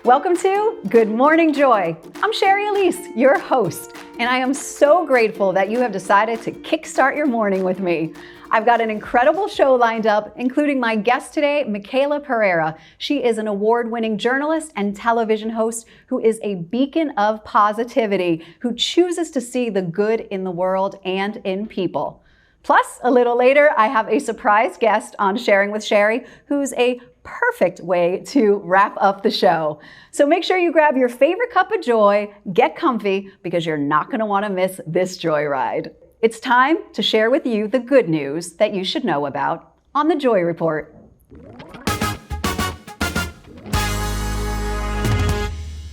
Welcome to Good Morning Joy. I'm Shari Alyse, your host, and I am so grateful that you have decided to kickstart your morning with me. I've got an incredible show lined up, including my guest today, Michaela Pereira. She is an award-winning journalist and television host who is a beacon of positivity, who chooses to see the good in the world and in people. Plus, a little later, I have a surprise guest on Sharing with Shari, who's a perfect way to wrap up the show. So make sure you grab your favorite cup of joy, get comfy, because you're not going to want to miss this joyride. It's time to share with you the good news that you should know about on the Joy Report.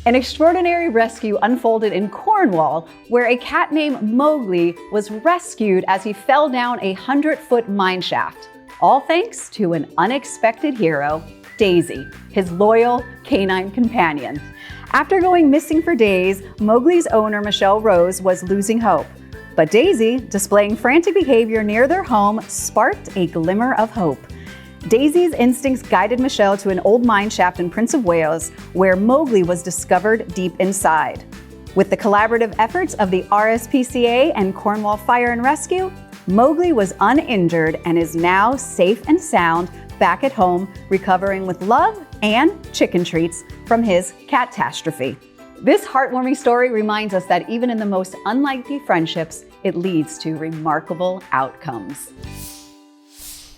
An extraordinary rescue unfolded in Cornwall, where a cat named Mowgli was rescued as he fell down a 100-foot mine shaft. All thanks to an unexpected hero, Daisy, his loyal canine companion. After going missing for days, Mowgli's owner, Michelle Rose, was losing hope. But Daisy, displaying frantic behavior near their home, sparked a glimmer of hope. Daisy's instincts guided Michelle to an old mine shaft in Prince of Wales, where Mowgli was discovered deep inside. With the collaborative efforts of the RSPCA and Cornwall Fire and Rescue, Mowgli was uninjured and is now safe and sound back at home, recovering with love and chicken treats from his catastrophe. This heartwarming story reminds us that even in the most unlikely friendships, it leads to remarkable outcomes.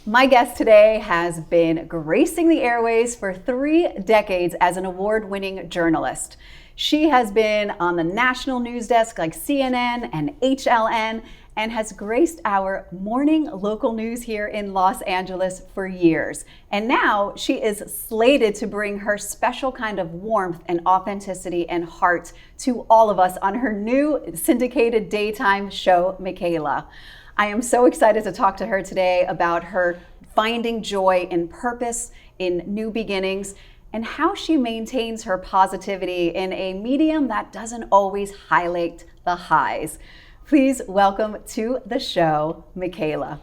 My guest today has been gracing the airways for 3 decades as an award-winning journalist. She has been on the national news desk like CNN and HLN, and has graced our morning local news here in Los Angeles for years. And now she is slated to bring her special kind of warmth and authenticity and heart to all of us on her new syndicated daytime show, Michaela. I am so excited to talk to her today about her finding joy in purpose, in new beginnings, and how she maintains her positivity in a medium that doesn't always highlight the highs. Please welcome to the show, Michaela.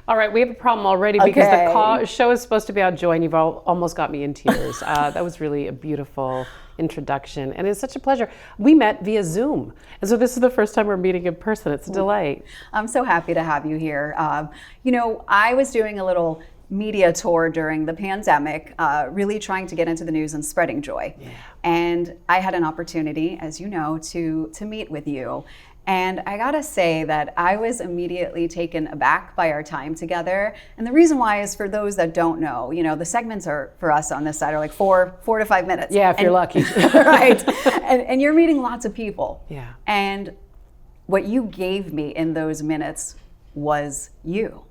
All right, we have a problem already because the show is supposed to be about joy, and you've almost got me in tears. That was really a beautiful introduction, and it's such a pleasure. We met via Zoom, and so this is the first time we're meeting in person. It's a delight. I'm so happy to have you here. I was doing a little media tour during the pandemic, really trying to get into the news and spreading joy. Yeah. And I had an opportunity, as you know, to meet with you. And I gotta say that I was immediately taken aback by our time together. And the reason why is, for those that don't know, the segments are, for us on this side, are like 4 to 5 minutes. Yeah, if you're lucky. Right. And you're meeting lots of people. Yeah. And what you gave me in those minutes was you,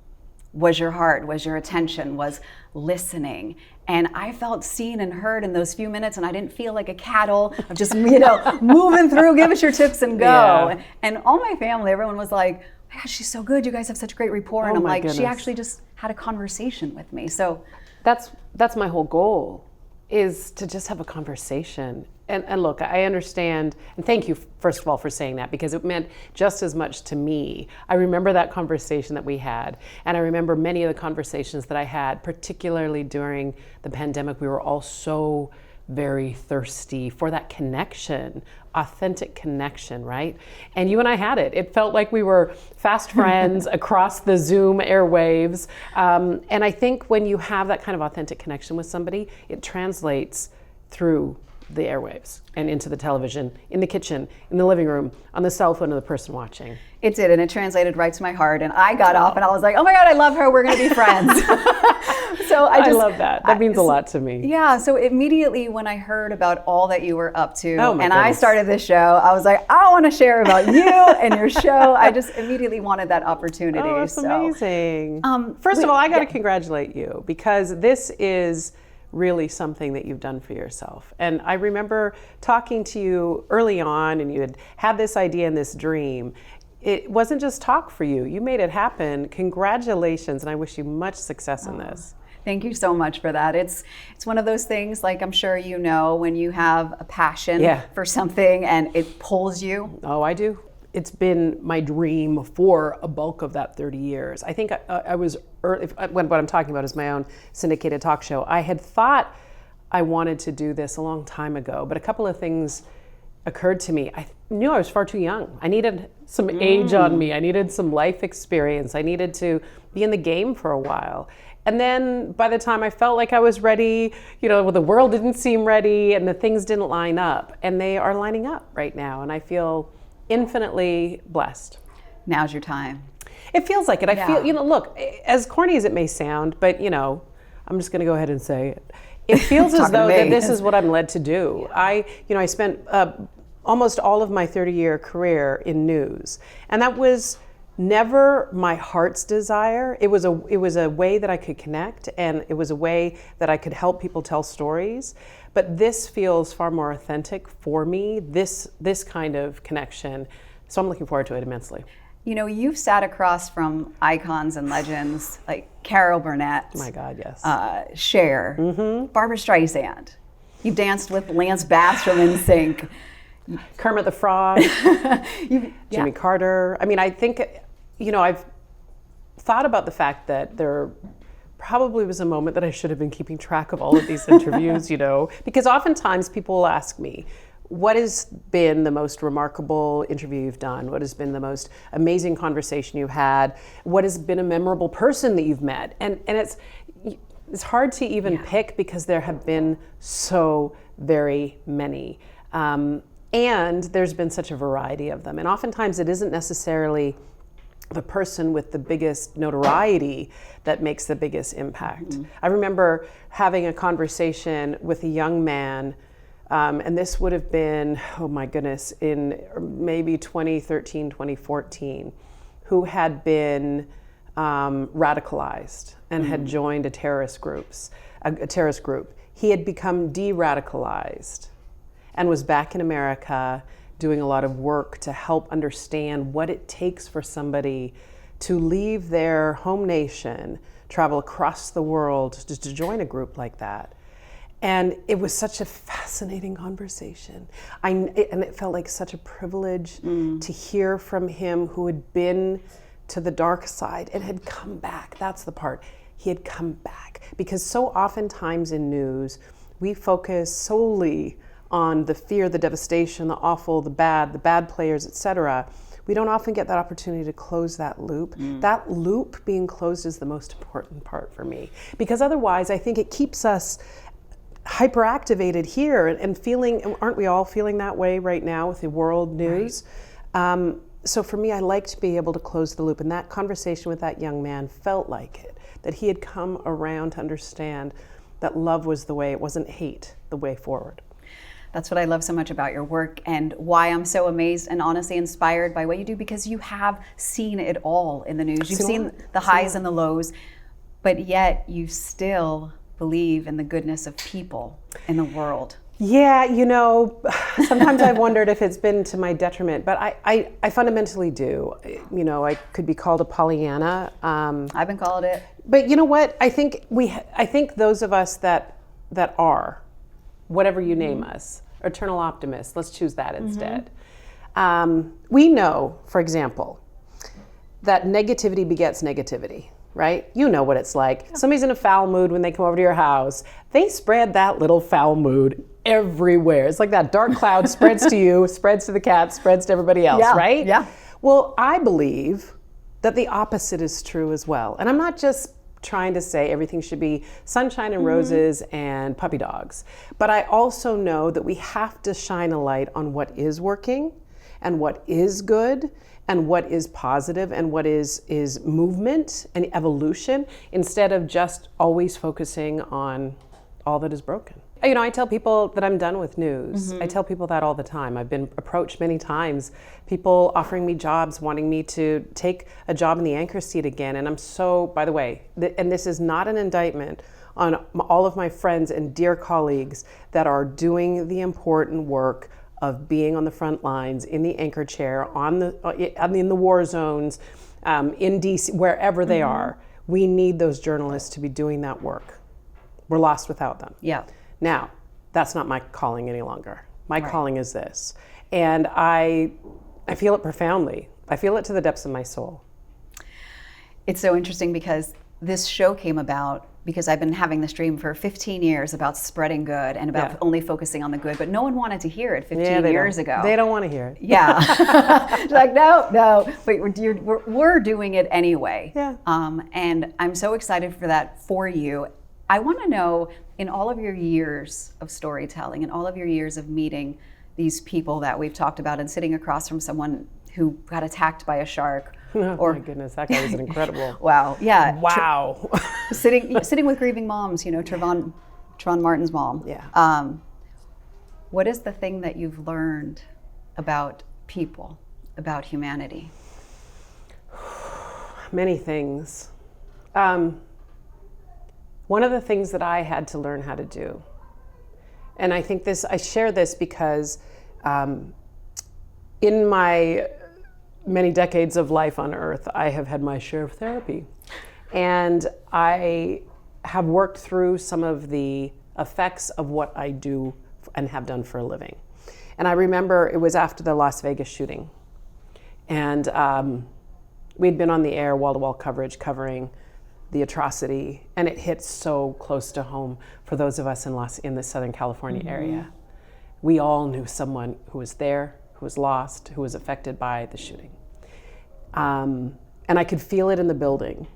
was your heart, was your attention, was listening. And I felt seen and heard in those few minutes, and I didn't feel like a cattle of just, moving through, give us your tips and go. Yeah. And all my family, everyone was like, oh my gosh, she's so good. You guys have such great rapport. And I'm like, goodness. She actually just had a conversation with me. So that's my whole goal, is to just have a conversation. And look, I understand, and thank you, first of all, for saying that, because it meant just as much to me. I remember that conversation that we had, and I remember many of the conversations that I had, particularly during the pandemic. We were all so very thirsty for that connection, authentic connection, right? And you and I had it. It felt like we were fast friends across the Zoom airwaves. And I think when you have that kind of authentic connection with somebody, it translates through the airwaves and into the television, in the kitchen, in the living room, on the cell phone of the person watching. It did, and it translated right to my heart. And I got up and I was like, oh my God, I love her. We're going to be friends. So I love that. That means a lot to me. Yeah, so immediately when I heard about all that you were up to, and goodness. I started this show, I was like, I want to share about you and your show. I just immediately wanted that opportunity. Oh, that's amazing. First of all, I got to congratulate you, because this is really something that you've done for yourself. And I remember talking to you early on, and you had this idea and this dream. It wasn't just talk for you. You made it happen. Congratulations, and I wish you much success in this. Thank you so much for that. It's one of those things, like I'm sure you know, when you have a passion for something and it pulls you. Oh, I do. It's been my dream for a bulk of that 30 years. I think what I'm talking about is my own syndicated talk show. I had thought I wanted to do this a long time ago, but a couple of things occurred to me. I knew I was far too young. I needed some age on me. I needed some life experience. I needed to be in the game for a while. And then by the time I felt like I was ready, the world didn't seem ready and the things didn't line up. And they are lining up right now. And I feel infinitely blessed. Now's your time. It feels like it. I feel, look, as corny as it may sound, but I'm just going to go ahead and say it. It feels as though that this is what I'm led to do. I spent almost all of my 30-year career in news, and that was never my heart's desire. It was a way that I could connect, and it was a way that I could help people tell stories. But this feels far more authentic for me, this kind of connection. So I'm looking forward to it immensely. You've sat across from icons and legends like Carol Burnett. My God, yes. Cher, Barbra Streisand. You've danced with Lance Bass from NSYNC. Kermit the Frog, Jimmy Carter. I mean, I think, I've thought about the fact that there probably was a moment that I should have been keeping track of all of these interviews, because oftentimes people will ask me, what has been the most remarkable interview you've done? What has been the most amazing conversation you've had? What has been a memorable person that you've met? And it's hard to even pick because there have been so very many. And there's been such a variety of them. And oftentimes it isn't necessarily the person with the biggest notoriety that makes the biggest impact. I remember having a conversation with a young man, and this would have been, oh my goodness, in maybe 2013, 2014, who had been radicalized and had joined a terrorist group. He had become de-radicalized and was back in America doing a lot of work to help understand what it takes for somebody to leave their home nation, travel across the world to join a group like that. And it was such a fascinating conversation. And it felt like such a privilege to hear from him, who had been to the dark side and had come back. That's the part. He had come back. Because so oftentimes in news, we focus solely on the fear, the devastation, the awful, the bad players, etc. We don't often get that opportunity to close that loop. That loop being closed is the most important part for me. Because otherwise, I think it keeps us hyperactivated here and feeling, aren't we all feeling that way right now with the world news? Right. So for me, I like to be able to close the loop. And that conversation with that young man felt like it, that he had come around to understand that love was the way, it wasn't hate, the way forward. That's what I love so much about your work and why I'm so amazed and honestly inspired by what you do, because you have seen it all in the news. You've seen the highs and the lows, but yet you still believe in the goodness of people in the world. Yeah, sometimes I've wondered if it's been to my detriment, but I fundamentally do. I could be called a Pollyanna. I've been called it. But you know what? I think those of us that are, whatever you name us, eternal optimists, let's choose that instead. We know, for example, that negativity begets negativity. Right? You know what it's like. Yeah. Somebody's in a foul mood when they come over to your house. They spread that little foul mood everywhere. It's like that dark cloud spreads to you, spreads to the cat, spreads to everybody else, right? Yeah. Well, I believe that the opposite is true as well. And I'm not just trying to say everything should be sunshine and roses and puppy dogs. But I also know that we have to shine a light on what is working and what is good and what is positive and what is movement and evolution, instead of just always focusing on all that is broken. I tell people that I'm done with news. I tell people that all the time. I've been approached many times, people offering me jobs, wanting me to take a job in the anchor seat again. And I'm so, by the way, and this is not an indictment on all of my friends and dear colleagues that are doing the important work of being on the front lines, in the anchor chair, in the war zones, in DC, wherever they are. We need those journalists to be doing that work. We're lost without them. Yeah. Now, that's not my calling any longer. My calling is this. And I feel it profoundly. I feel it to the depths of my soul. It's so interesting because this show came about because I've been having this dream for 15 years about spreading good and about only focusing on the good, but no one wanted to hear it 15 years ago. They don't want to hear it. Yeah. It's like, no, but we're doing it anyway. Yeah. And I'm so excited for that for you. I want to know, in all of your years of storytelling, in all of your years of meeting these people that we've talked about and sitting across from someone who got attacked by a shark. Oh my goodness, that guy was incredible. Wow, yeah. Wow. Sitting with grieving moms, Trayvon Martin's mom. Yeah. What is the thing that you've learned about people, about humanity? Many things. One of the things that I had to learn how to do, and I think I share this because in my many decades of life on Earth, I have had my share of therapy. And I have worked through some of the effects of what I do and have done for a living. And I remember it was after the Las Vegas shooting. And we'd been on the air, wall-to-wall coverage, covering the atrocity. And it hit so close to home for those of us in the Southern California area. We all knew someone who was there, who was lost, who was affected by the shooting. And I could feel it in the building,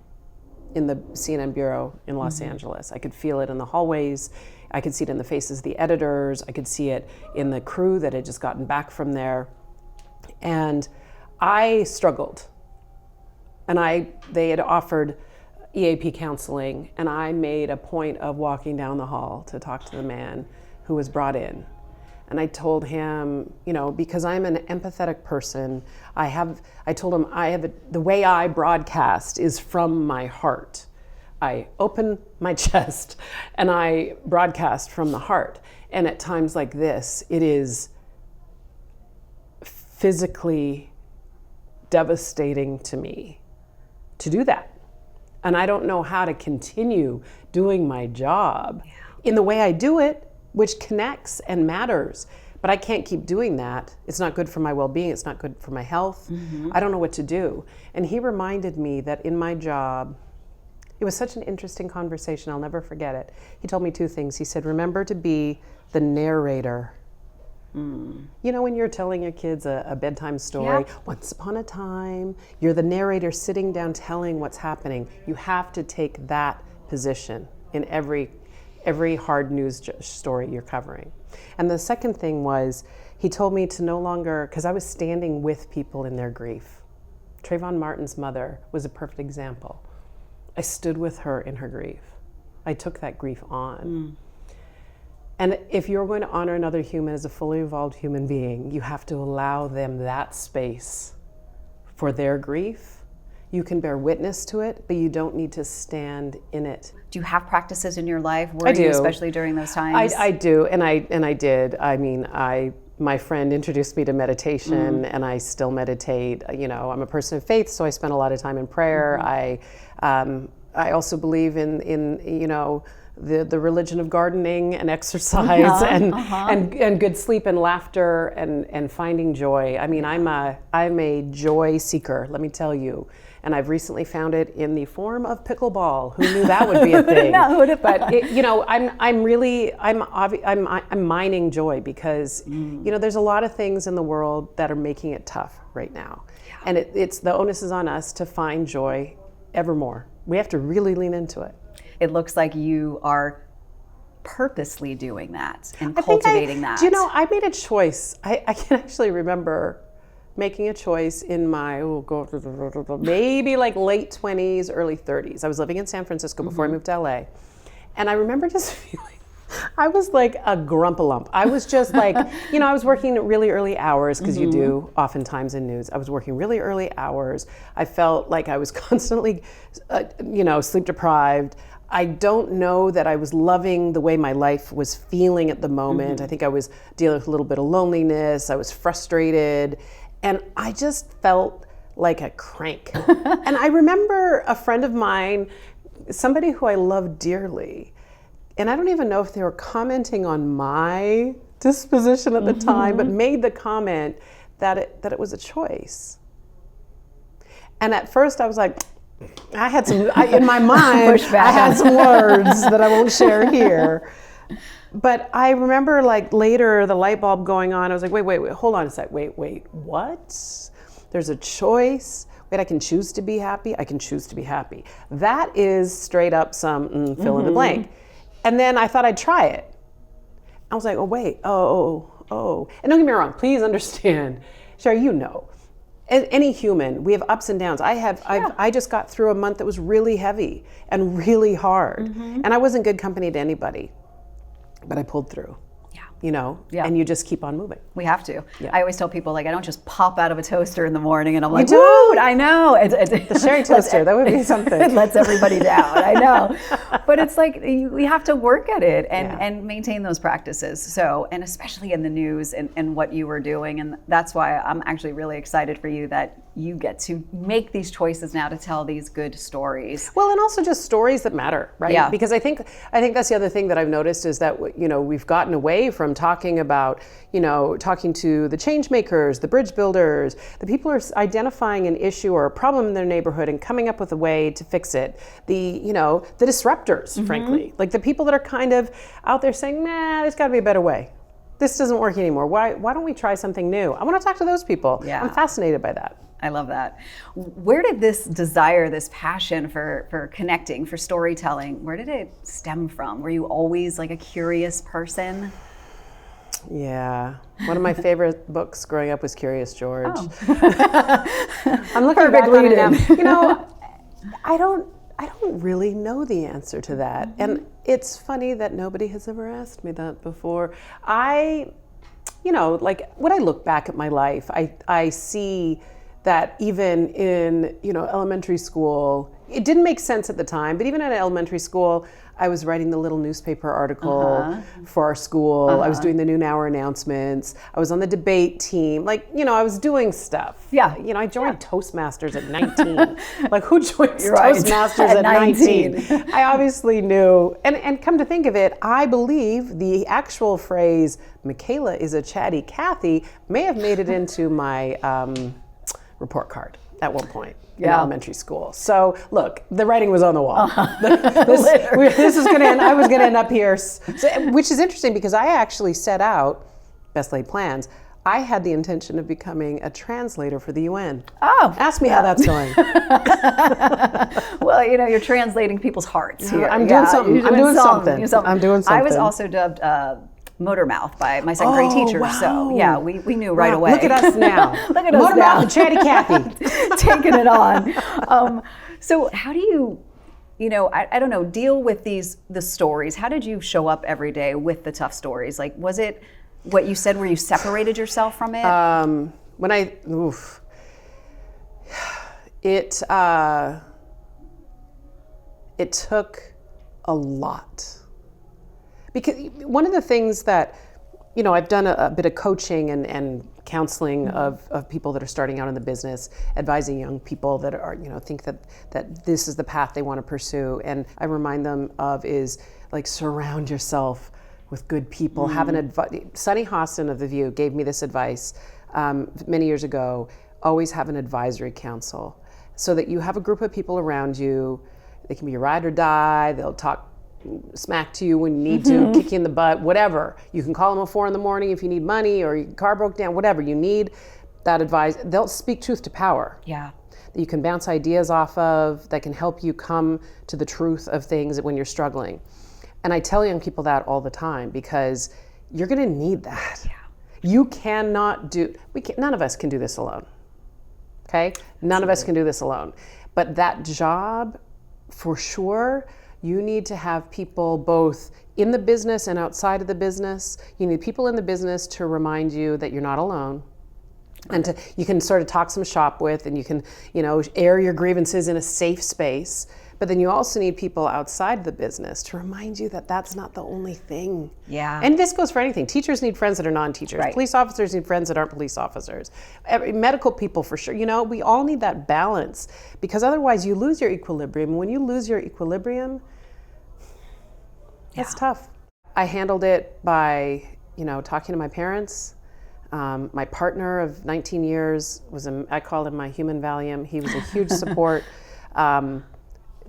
in the CNN bureau in Los Angeles. I could feel it in the hallways. I could see it in the faces of the editors. I could see it in the crew that had just gotten back from there. And I struggled. And they had offered EAP counseling, and I made a point of walking down the hall to talk to the man who was brought in. And I told him, because I'm an empathetic person, I told him the way I broadcast is from my heart. I open my chest and I broadcast from the heart. And at times like this, it is physically devastating to me to do that. And I don't know how to continue doing my job in the way I do it, which connects and matters. But I can't keep doing that. It's not good for my well-being. It's not good for my health. I don't know what to do. And he reminded me that in my job, it was such an interesting conversation. I'll never forget it. He told me two things. He said, remember to be the narrator. When you're telling your kids a bedtime story, once upon a time, you're the narrator sitting down telling what's happening. You have to take that position in every hard news story you're covering. And the second thing was, he told me to no longer, because I was standing with people in their grief. Trayvon Martin's mother was a perfect example. I stood with her in her grief. I took that grief on. And if you're going to honor another human as a fully evolved human being, you have to allow them that space for their grief. You can bear witness to it, but you don't need to stand in it. Do you have practices in your life? I do. Especially during those times? I do, and I did. I mean, my friend introduced me to meditation, and I still meditate. I'm a person of faith, so I spend a lot of time in prayer. I also believe in the religion of gardening and exercise and good sleep and laughter and finding joy. I mean, I'm a joy seeker, let me tell you. And I've recently found it in the form of pickleball. Who knew that would be a thing? But I'm mining joy because there's a lot of things in the world that are making it tough right now, and it's the onus is on us to find joy evermore. We have to really lean into it. It looks like you are purposely doing that and cultivating that. I made a choice. I can actually remember making a choice in my maybe like late 20s, early 30s. I was living in San Francisco before I moved to LA. And I remember just feeling, I was like a grumpalump. I was just like, I was working at really early hours because you do oftentimes in news. I was working really early hours. I felt like I was constantly, sleep deprived. I don't know that I was loving the way my life was feeling at the moment. I think I was dealing with a little bit of loneliness. I was frustrated. And I just felt like a crank. And I remember a friend of mine, somebody who I love dearly, and I don't even know if they were commenting on my disposition at the time, but made the comment that it was a choice. And at first I was like, I had some, in my mind, I had some words that I won't share here. But I remember like later the light bulb going on. I was like, wait, hold on a sec. Wait, what? There's a choice. Wait, I can choose to be happy. I can choose to be happy. That is straight up some fill in the blank. And then I thought I'd try it. I was like, oh, wait, oh. And don't get me wrong, please understand. Shari, you know, any human, we have ups and downs. I just got through a month that was really heavy and really hard. And I wasn't good company to anybody. But I pulled through, you know, and you just keep on moving. We have to. Yeah. I always tell people, like, I don't just pop out of a toaster in the morning and I'm like, dude, I know. The Shari toaster, that would be something. It lets everybody down, I know. But it's like, we have to work at it and maintain those practices. So, and especially in the news and what you were doing. And that's why I'm actually really excited for you that you get to make these choices now to tell these good stories. Well, and also just stories that matter, right? Yeah. Because I think that's the other thing that I've noticed is that, you know, we've gotten away from talking about, you know, talking to the change makers, the bridge builders, the people who are identifying an issue or a problem in their neighborhood and coming up with a way to fix it. The disruptors, frankly, like the people that are kind of out there saying, nah, there's gotta be a better way. This doesn't work anymore. Why don't we try something new? I want to talk to those people. Yeah. I'm fascinated by that. I love that. Where did this desire, this passion for connecting, for storytelling, where did it stem from? Were you always like a curious person? Yeah. One of my favorite books growing up was Curious George. Oh. I'm looking back on it now. You know, I don't really know the answer to that. And it's funny that nobody has ever asked me that before. You know, like when I look back at my life, I see that even in, you know, elementary school, it didn't make sense at the time, but even at elementary school, I was writing the little newspaper article for our school. I was doing the noon hour announcements. I was on the debate team. Like, you know, I was doing stuff. Yeah. You know, I joined Toastmasters at 19. Like, who joins Toastmasters at 19? I obviously knew. And come to think of it, I believe the actual phrase, Michaela is a chatty Cathy, may have made it into my report card at one point in elementary school. So look, the writing was on the wall. This is going to end. I was going to end up here, which is interesting because I actually set out, best laid plans, I had the intention of becoming a translator for the UN. Oh. Ask me how that's going. Well, you know, you're translating people's hearts here. I'm doing something. I'm doing something. I was also dubbed motor mouth by my second grade teacher. Wow. So yeah, we knew right away. Look at us now. Look at us motor now. Mouth and Chatty Cathy. Taking it on. So how do you know, I don't know, deal with the stories? How did you show up every day with the tough stories? Like, was it what you said where you separated yourself from it? It took a lot. Because one of the things that, you know, I've done a bit of coaching and counseling of people that are starting out in the business, advising young people that are, you know, think that this is the path they want to pursue. And I remind them of is like surround yourself with good people. Have an advice. Sunny Hostin of The View gave me this advice many years ago. Always have an advisory council so that you have a group of people around you. They can be your ride or die. They'll talk smack to you when you need to, kick you in the butt, whatever. You can call them at 4 a.m. if you need money or your car broke down, whatever. You need that advice. They'll speak truth to power. Yeah. That you can bounce ideas off of, that can help you come to the truth of things when you're struggling. And I tell young people that all the time because you're going to need that. Yeah. You cannot none of us can do this alone. Okay? None of us can do this alone. But that job, for sure, you need to have people both in the business and outside of the business. You need people in the business to remind you that you're not alone. And you can sort of talk some shop with, and you can, you know, air your grievances in a safe space. But then you also need people outside the business to remind you that that's not the only thing. Yeah. And this goes for anything. Teachers need friends that are non-teachers. Right. Police officers need friends that aren't police officers. Medical people, for sure. You know, we all need that balance because otherwise you lose your equilibrium. When you lose your equilibrium, that's tough. I handled it by, you know, talking to my parents. My partner of 19 years I call him my human Valium. He was a huge support.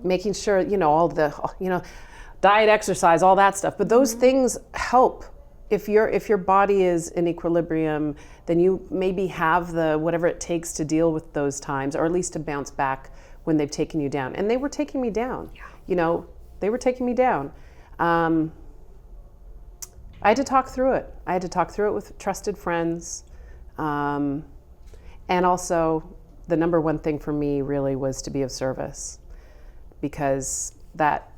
making sure, all the, diet, exercise, all that stuff. But those things help. If your body is in equilibrium, then you maybe have the whatever it takes to deal with those times, or at least to bounce back when they've taken you down. And they were taking me down. Yeah. They were taking me down. I had to talk through it. I had to talk through it with trusted friends. And also, the number one thing for me really was to be of service, because that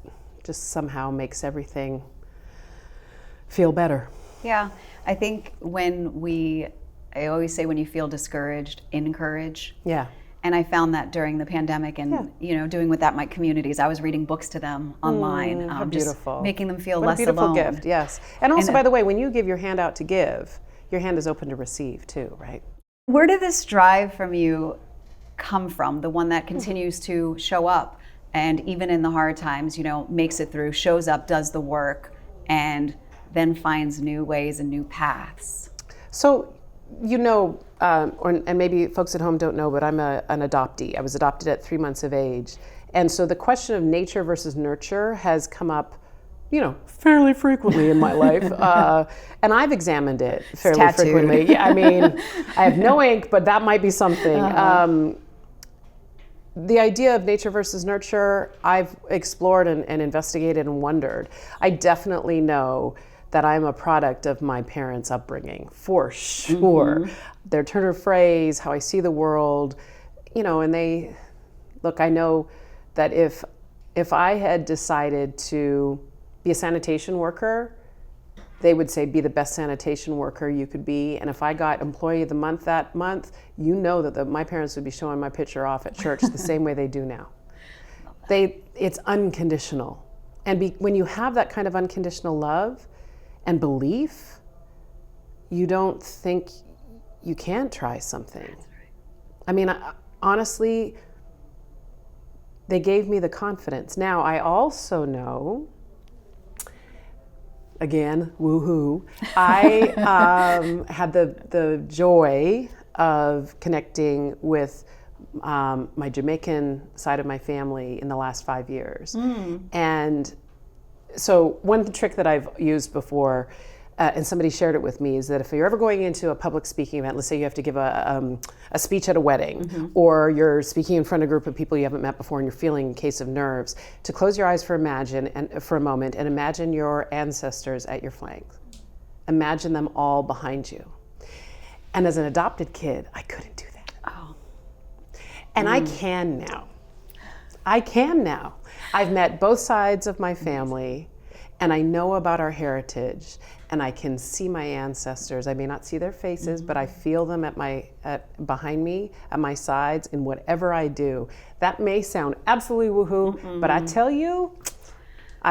just somehow makes everything feel better. Yeah, I think I always say when you feel discouraged, encourage. Yeah. And I found that during the pandemic and, doing with that, my communities, I was reading books to them online. How beautiful. Just making them feel what less a beautiful alone. gift, yes. And also, by the way, when you give your hand out to give, your hand is open to receive too, right? Where did this drive from you come from? The one that continues to show up and even in the hard times, makes it through, shows up, does the work, and then finds new ways and new paths. So, and maybe folks at home don't know, but I'm an adoptee. I was adopted at 3 months of age. And so the question of nature versus nurture has come up, fairly frequently in my life. And I've examined it fairly frequently. Yeah, I mean, I have no ink, but that might be something. The idea of nature versus nurture, I've explored and investigated and wondered. I definitely know that I'm a product of my parents' upbringing, for sure. Mm-hmm. Their turn of phrase, how I see the world, and I know that if I had decided to be a sanitation worker, they would say, be the best sanitation worker you could be. And if I got employee of the month that month, that my parents would be showing my picture off at church the same way they do now. It's unconditional. And when you have that kind of unconditional love and belief, you don't think you can't try something. That's right. I mean, honestly, they gave me the confidence. Now, I also know, again, woohoo, I had the joy of connecting with my Jamaican side of my family in the last 5 years. And so one trick that I've used before, and somebody shared it with me, is that if you're ever going into a public speaking event, let's say you have to give a speech at a wedding, or you're speaking in front of a group of people you haven't met before and you're feeling a case of nerves, to close your eyes for a moment and imagine your ancestors at your flanks. Imagine them all behind you. And as an adopted kid, I couldn't do that. Oh. And I can now. I've met both sides of my family, and I know about our heritage, and I can see my ancestors. I may not see their faces, but I feel them behind me, at my sides, in whatever I do. That may sound absolutely woohoo, but I tell you,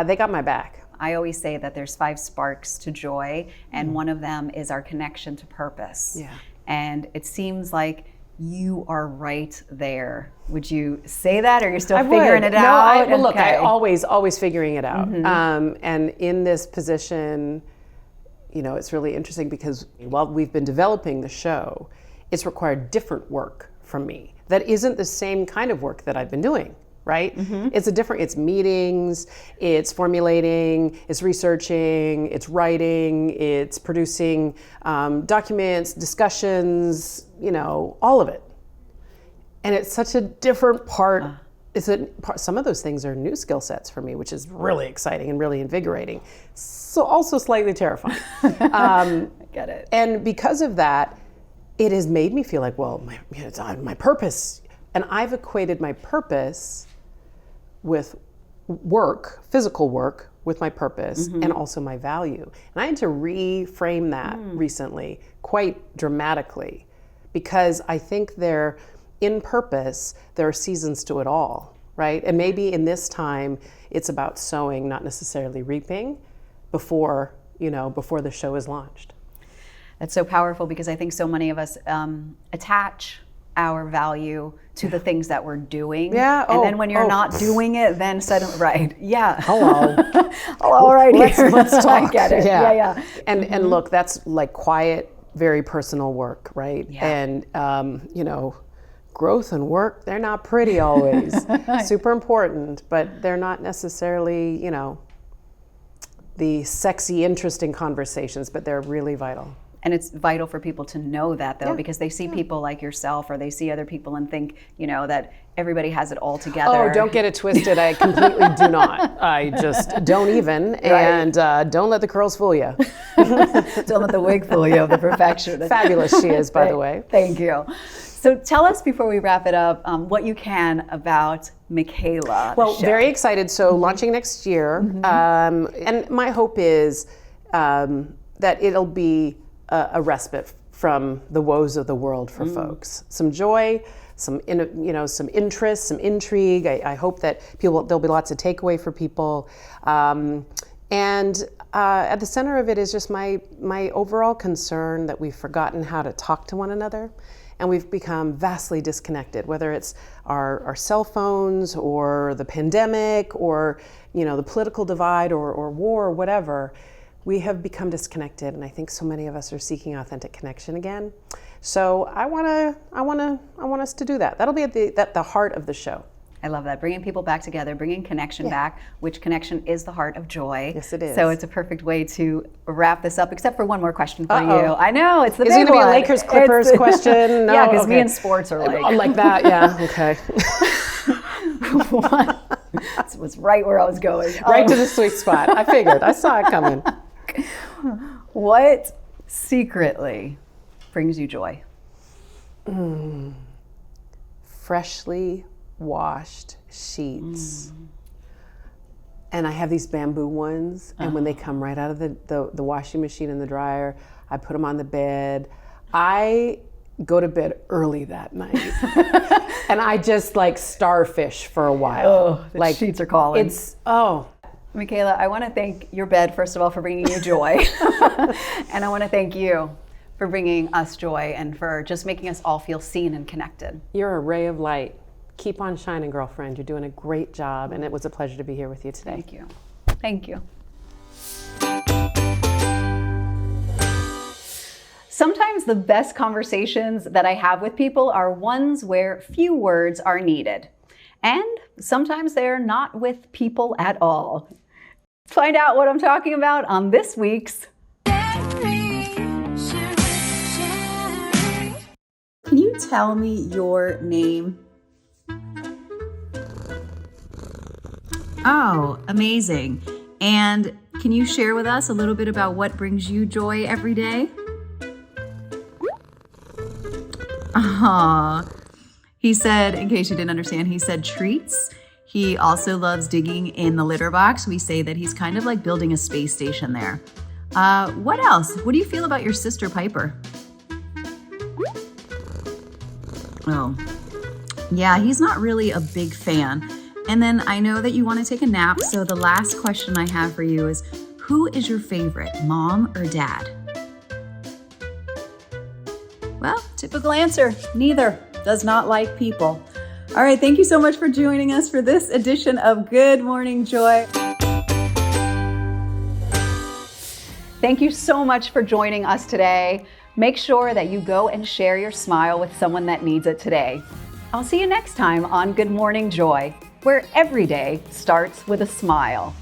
they got my back. I always say that there's 5 sparks to joy, and one of them is our connection to purpose. Yeah. And it seems like you are right there. Would you say that, or you're still figuring it out? No, look, I always figuring it out. And in this position, it's really interesting because while we've been developing the show, it's required different work from me. That isn't the same kind of work that I've been doing, right? It's meetings, it's formulating, it's researching, it's writing, it's producing documents, discussions, all of it. And it's such a different part. Some of those things are new skill sets for me, which is really exciting and really invigorating. So also slightly terrifying. I get it. And because of that, it has made me feel like, well, it's on my purpose. And I've equated my purpose with work, physical work, with my purpose and also my value. And I had to reframe that recently quite dramatically, because I think in purpose, there are seasons to it all, right? And maybe in this time, it's about sowing, not necessarily reaping, before the show is launched. That's so powerful, because I think so many of us attach our value to the things that we're doing. Yeah. And then when you're not doing it, then suddenly, right. Yeah. Hello. Hello, right here. Let's talk. I get it. Yeah. And look, that's like quiet, very personal work, right? Yeah. And, growth and work, they're not pretty always. Super important, but they're not necessarily, the sexy, interesting conversations, but they're really vital. And it's vital for people to know that, though, because they see people like yourself, or they see other people and think, that everybody has it all together. Oh, don't get it twisted. I completely do not. I just don't even. And don't let the curls fool you. Don't let the wig fool you of the perfection. Fabulous she is, by the way. Thank you. So tell us, before we wrap it up, what you can about Michaela. Well, very excited. So launching next year. And my hope is that it'll be a respite from the woes of the world for folks. Some joy, some interest, some intrigue. I hope that there'll be lots of takeaway for people. And at the center of it is just my overall concern that we've forgotten how to talk to one another. And we've become vastly disconnected, whether it's our cell phones or the pandemic or the political divide or war or whatever. We have become disconnected, and I think so many of us are seeking authentic connection again. So I want us to do that. That'll be at the heart of the show. I love that. Bringing people back together, bringing connection back, which connection is the heart of joy. Yes, it is. So it's a perfect way to wrap this up, except for one more question for you. I know, it's the big one. Is it going to be a one. Lakers-Clippers question? No? Yeah, because me and sports are like that, yeah, okay. That was right where I was going. Right to the sweet spot. I figured. I saw it coming. What secretly brings you joy? Freshly washed sheets. And I have these bamboo ones, and when they come right out of the washing machine and the dryer, I put them on the bed. I go to bed early that night. And I just starfish for a while. Oh, the sheets are calling. Michaela, I want to thank your bed, first of all, for bringing you joy. And I want to thank you for bringing us joy and for just making us all feel seen and connected. You're a ray of light. Keep on shining, girlfriend. You're doing a great job, and it was a pleasure to be here with you today. Thank you. Thank you. Sometimes the best conversations that I have with people are ones where few words are needed. And sometimes they're not with people at all. Find out what I'm talking about on this week's Can you tell me your name? Oh, amazing. And can you share with us a little bit about what brings you joy every day? He said, in case you didn't understand, he said treats. He also loves digging in the litter box. We say that he's kind of like building a space station there. What else? What do you feel about your sister, Piper? Oh, yeah, he's not really a big fan. And then I know that you want to take a nap, so the last question I have for you is, who is your favorite, mom or dad? Well, typical answer, neither. Does not like people. All right, thank you so much for joining us for this edition of Good Morning Joy. Thank you so much for joining us today. Make sure that you go and share your smile with someone that needs it today. I'll see you next time on Good Morning Joy, where every day starts with a smile.